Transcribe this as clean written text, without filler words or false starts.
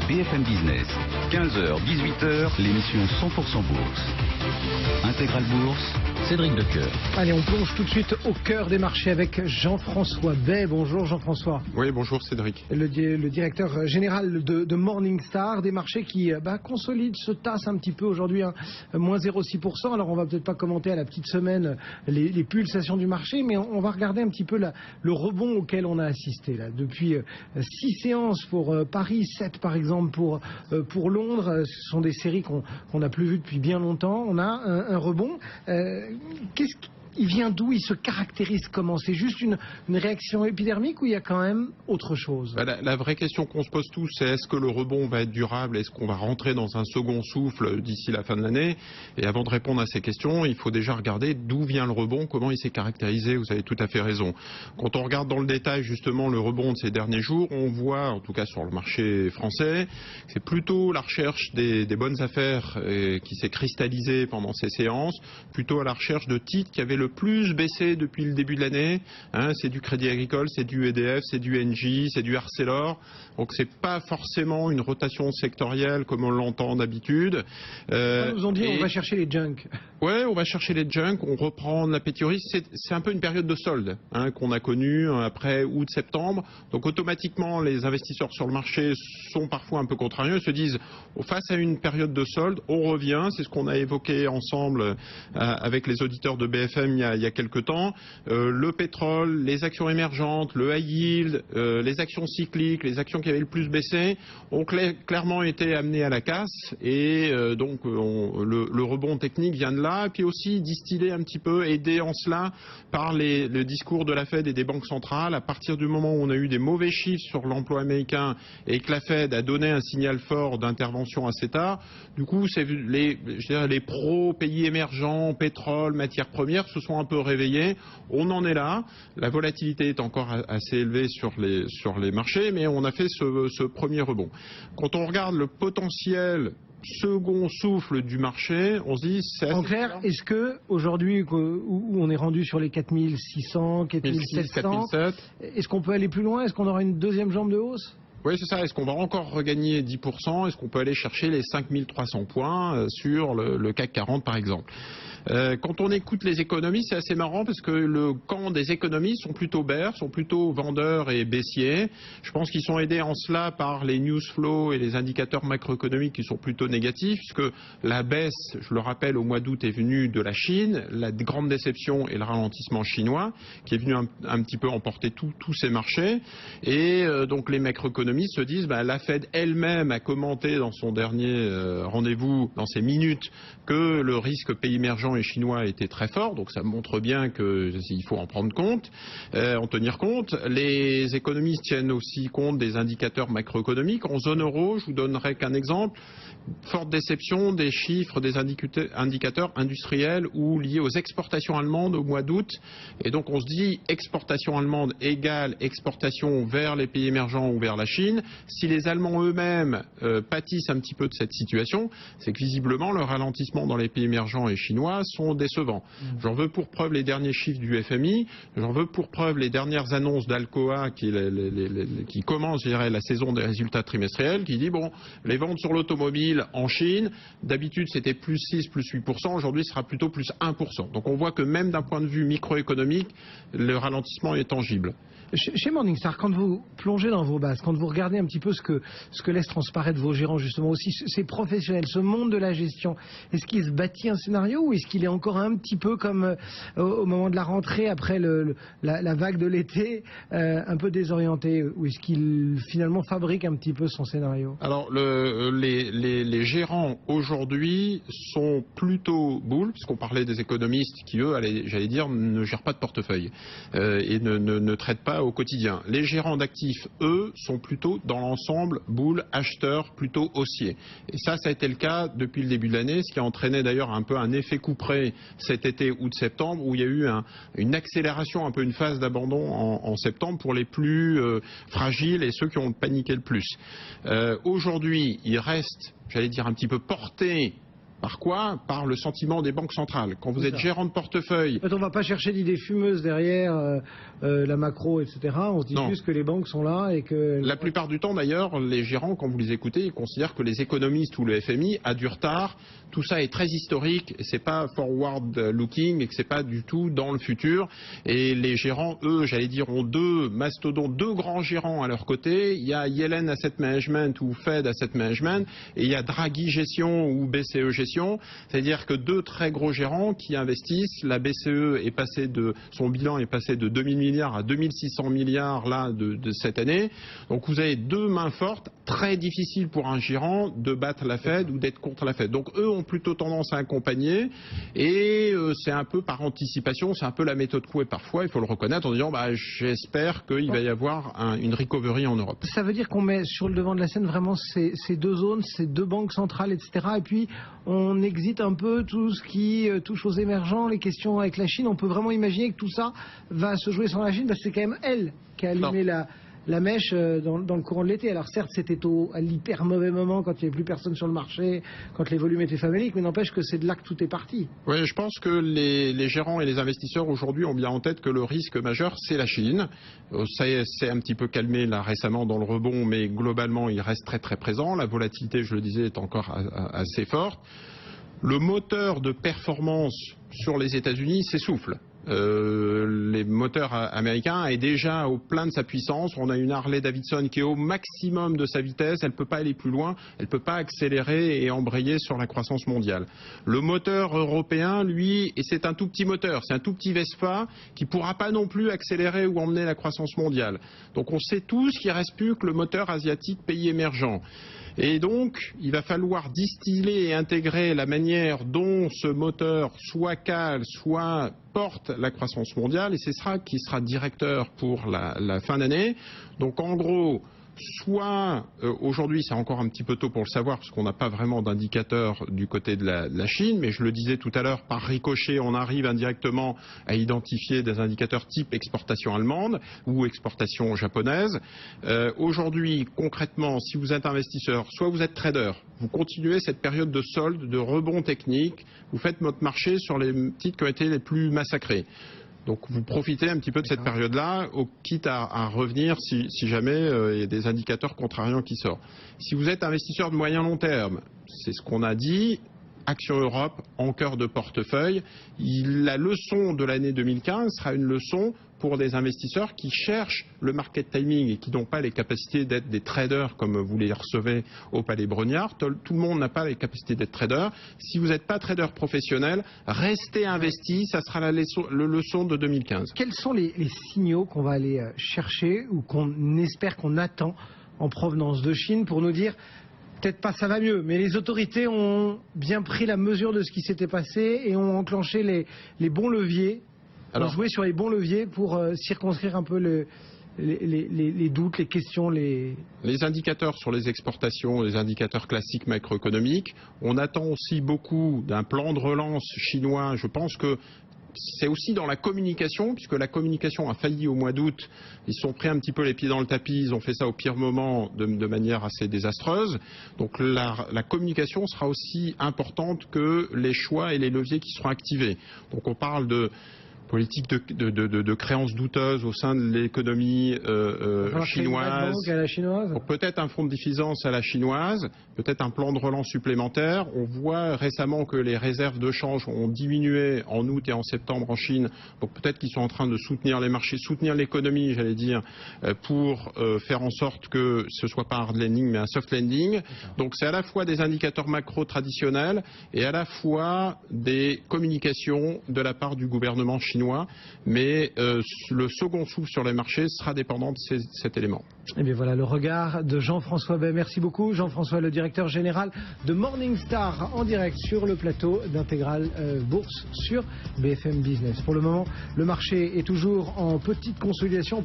BFM Business. 15h, 18h, l'émission 100% Bourse. Intégrale Bourse, Cédric Decoeur. Allez, on plonge tout de suite au cœur des marchés avec Jean-François Bay. Bonjour Jean-François. Oui, bonjour Cédric. Le directeur général de Morningstar, des marchés qui consolident, se tassent un petit peu aujourd'hui, moins 0,6%. Alors on va peut-être pas commenter à la petite semaine les pulsations du marché, mais on va regarder un petit peu le rebond auquel on a assisté là. Depuis 6 séances pour Paris, 7 par exemple pour Londres. Ce sont des séries qu'on n'a plus vues depuis bien longtemps. On a un rebond. Il vient d'où? Il se caractérise comment? C'est juste une réaction épidermique ou il y a quand même autre chose? La vraie question qu'on se pose tous, c'est est-ce que le rebond va être durable? Est-ce qu'on va rentrer dans un second souffle d'ici la fin de l'année? Et avant de répondre à ces questions, il faut déjà regarder d'où vient le rebond, comment il s'est caractérisé. Vous avez tout à fait raison. Quand on regarde dans le détail justement le rebond de ces derniers jours, on voit, en tout cas sur le marché français, c'est plutôt la recherche des bonnes affaires qui s'est cristallisée pendant ces séances, plutôt à la recherche de titres qui avaient le plus baissé depuis le début de l'année. C'est du Crédit Agricole, c'est du EDF, c'est du Engie, c'est du Arcelor. Donc c'est pas forcément une rotation sectorielle comme on l'entend d'habitude. Ils nous ont dit on va chercher les junks. Ouais, on va chercher les junks, on reprend l'appétit au risque. C'est un peu une période de solde qu'on a connue après août-septembre. Donc automatiquement, les investisseurs sur le marché sont parfois un peu contrariés. Ils se disent, face à une période de solde, on revient. C'est ce qu'on a évoqué ensemble avec les auditeurs de BFM il y a quelques temps. Le pétrole, les actions émergentes, le high yield, les actions cycliques, les actions qui avaient le plus baissé ont clairement été amenées à la casse. Et donc le rebond technique vient de là. Et puis aussi distillé un petit peu, aidé en cela par le discours de la Fed et des banques centrales. À partir du moment où on a eu des mauvais chiffres sur l'emploi américain et que la Fed a donné un signal fort d'intervention assez tard, du coup c'est les pro-pays émergents, pétrole, matières premières se sont un peu réveillés. On en est là. La volatilité est encore assez élevée sur les marchés, mais on a fait ce premier rebond. Quand on regarde le potentiel second souffle du marché, on se dit... En clair, est-ce que aujourd'hui où on est rendu sur les 4600, 4700, est-ce qu'on peut aller plus loin? Est-ce qu'on aura une deuxième jambe de hausse? Oui, c'est ça. Est-ce qu'on va encore regagner 10%? Est-ce qu'on peut aller chercher les 5300 points sur le CAC 40 par exemple? Quand on écoute les économistes, c'est assez marrant parce que le camp des économistes sont plutôt bears, sont plutôt vendeurs et baissiers. Je pense qu'ils sont aidés en cela par les news flow et les indicateurs macroéconomiques qui sont plutôt négatifs, puisque la baisse, je le rappelle, au mois d'août est venue de la Chine, la grande déception et le ralentissement chinois, qui est venu un petit peu emporter tous ces marchés. Et donc les macroéconomistes se disent, la Fed elle-même a commenté dans son dernier rendez-vous, dans ses minutes, que le risque pays émergents et chinois était très fort, donc ça montre bien qu'il faut en prendre compte, en tenir compte. Les économistes tiennent aussi compte des indicateurs macroéconomiques. En zone euro, je vous donnerai qu'un exemple, forte déception des chiffres des indicateurs industriels ou liés aux exportations allemandes au mois d'août. Et donc on se dit exportation allemande égale exportation vers les pays émergents ou vers la Chine. Si les Allemands eux-mêmes pâtissent un petit peu de cette situation, c'est que visiblement le ralentissement dans les pays émergents et chinois sont décevants. J'en veux pour preuve les derniers chiffres du FMI, j'en veux pour preuve les dernières annonces d'Alcoa qui commence, je dirais, la saison des résultats trimestriels, qui dit les ventes sur l'automobile en Chine, d'habitude c'était plus 6, plus 8%, aujourd'hui ce sera plutôt plus 1%. Donc on voit que même d'un point de vue microéconomique, le ralentissement est tangible. Chez Morningstar, quand vous plongez dans vos bases, quand vous regardez un petit peu ce que laissent transparaître vos gérants, justement aussi, ces professionnels, ce monde de la gestion, est-ce qu'il se bâtit un scénario ou est-ce qu'il est encore un petit peu comme au moment de la rentrée, après la vague de l'été, un peu désorienté, ou est-ce qu'il finalement fabrique un petit peu son scénario? Alors les gérants aujourd'hui sont plutôt bulles, puisqu'on parlait des économistes qui eux, j'allais dire, ne gèrent pas de portefeuille et ne traitent pas au quotidien. Les gérants d'actifs, eux, sont plutôt dans l'ensemble bulles, acheteurs, plutôt haussiers. Et ça a été le cas depuis le début de l'année, ce qui a entraîné d'ailleurs un peu un effet couperet cet été août-septembre, où il y a eu une accélération, un peu une phase d'abandon en septembre pour les plus fragiles et ceux qui ont paniqué le plus. Aujourd'hui, il reste, j'allais dire, un petit peu porté Par quoi? Par le sentiment des banques centrales. Quand vous êtes gérant de portefeuille... En fait, on ne va pas chercher d'idées fumeuses derrière la macro, etc. On se dit juste que les banques sont là et que... La plupart du temps, d'ailleurs, les gérants, quand vous les écoutez, ils considèrent que les économistes ou le FMI a du retard. Tout ça est très historique, c'est pas forward looking et que c'est pas du tout dans le futur. Et les gérants, eux, j'allais dire, ont deux mastodontes, deux grands gérants à leur côté. Il y a Yellen Asset Management ou Fed Asset Management et il y a Draghi Gestion ou BCE Gestion. C'est-à-dire que deux très gros gérants qui investissent. La BCE est passée son bilan est passé de 2000 milliards à 2600 milliards là de cette année. Donc vous avez deux mains fortes, très difficile pour un gérant de battre la Fed ou d'être contre la Fed. Donc eux ont plutôt tendance à accompagner et c'est un peu par anticipation, c'est un peu la méthode Coué parfois, il faut le reconnaître en disant j'espère qu'il va y avoir une recovery en Europe. Ça veut dire qu'on met sur le devant de la scène vraiment ces deux zones, ces deux banques centrales, etc. Et puis on exite un peu tout ce qui touche aux émergents, les questions avec la Chine. On peut vraiment imaginer que tout ça va se jouer sans la Chine parce que c'est quand même elle qui a allumé la mèche dans le courant de l'été. Alors certes, c'était à l'hyper mauvais moment quand il n'y avait plus personne sur le marché, quand les volumes étaient faméliques, mais n'empêche que c'est de là que tout est parti. Oui, je pense que les gérants et les investisseurs aujourd'hui ont bien en tête que le risque majeur, c'est la Chine. Ça s'est un petit peu calmé là récemment dans le rebond, mais globalement, il reste très très présent. La volatilité, je le disais, est encore assez forte. Le moteur de performance sur les États-Unis s'essouffle. Les moteurs américains est déjà au plein de sa puissance. On a une Harley Davidson qui est au maximum de sa vitesse. Elle ne peut pas aller plus loin. Elle ne peut pas accélérer et embrayer sur la croissance mondiale. Le moteur européen, lui, et c'est un tout petit moteur, c'est un tout petit Vespa qui ne pourra pas non plus accélérer ou emmener la croissance mondiale. Donc on sait tous qu'il ne reste plus que le moteur asiatique pays émergent. Et donc, il va falloir distiller et intégrer la manière dont ce moteur soit cale, soit porte la croissance mondiale, et c'est ça qui sera directeur pour la fin d'année. Donc en gros, soit aujourd'hui c'est encore un petit peu tôt pour le savoir parce qu'on n'a pas vraiment d'indicateur du côté de la Chine, mais je le disais tout à l'heure, par ricochet on arrive indirectement à identifier des indicateurs type exportation allemande ou exportation japonaise. Aujourd'hui concrètement, si vous êtes investisseur, soit vous êtes trader, vous continuez cette période de solde, de rebond technique, vous faites votre marché sur les titres qui ont été les plus massacrés. Donc vous profitez un petit peu de cette période-là, quitte à revenir si jamais il y a des indicateurs contrariants qui sortent. Si vous êtes investisseur de moyen long terme, c'est ce qu'on a dit, Action Europe en cœur de portefeuille. La leçon de l'année 2015 sera une leçon pour des investisseurs qui cherchent le market timing et qui n'ont pas les capacités d'être des traders comme vous les recevez au Palais Brongniart. Tout le monde n'a pas les capacités d'être trader. Si vous n'êtes pas trader professionnel, restez investi, ça sera la leçon de 2015. Quels sont les signaux qu'on va aller chercher ou qu'on espère, qu'on attend en provenance de Chine pour nous dire peut-être pas ça va mieux, mais les autorités ont bien pris la mesure de ce qui s'était passé et ont enclenché les bons leviers, ont joué sur les bons leviers pour circonscrire un peu les doutes, les questions, Les indicateurs sur les exportations, les indicateurs classiques macroéconomiques. On attend aussi beaucoup d'un plan de relance chinois. Je pense que c'est aussi dans la communication, puisque la communication a failli au mois d'août. Ils se sont pris un petit peu les pieds dans le tapis, ils ont fait ça au pire moment de manière assez désastreuse. Donc la communication sera aussi importante que les choix et les leviers qui seront activés. Donc on parle de politique de créances douteuses au sein de l'économie chinoise. Peut-être un fonds de diffusance à la chinoise, peut-être un plan de relance supplémentaire. On voit récemment que les réserves de change ont diminué en août et en septembre en Chine. Donc peut-être qu'ils sont en train de soutenir les marchés, soutenir l'économie, j'allais dire, pour faire en sorte que ce soit pas un hard landing mais un soft landing. Donc c'est à la fois des indicateurs macro traditionnels et à la fois des communications de la part du gouvernement chinois. Mais le second souffle sur les marchés sera dépendant de cet élément. Et bien voilà le regard de Jean-François Bay. Merci beaucoup Jean-François, le directeur général de Morningstar, en direct sur le plateau d'Intégral Bourse sur BFM Business. Pour le moment, le marché est toujours en petite consolidation.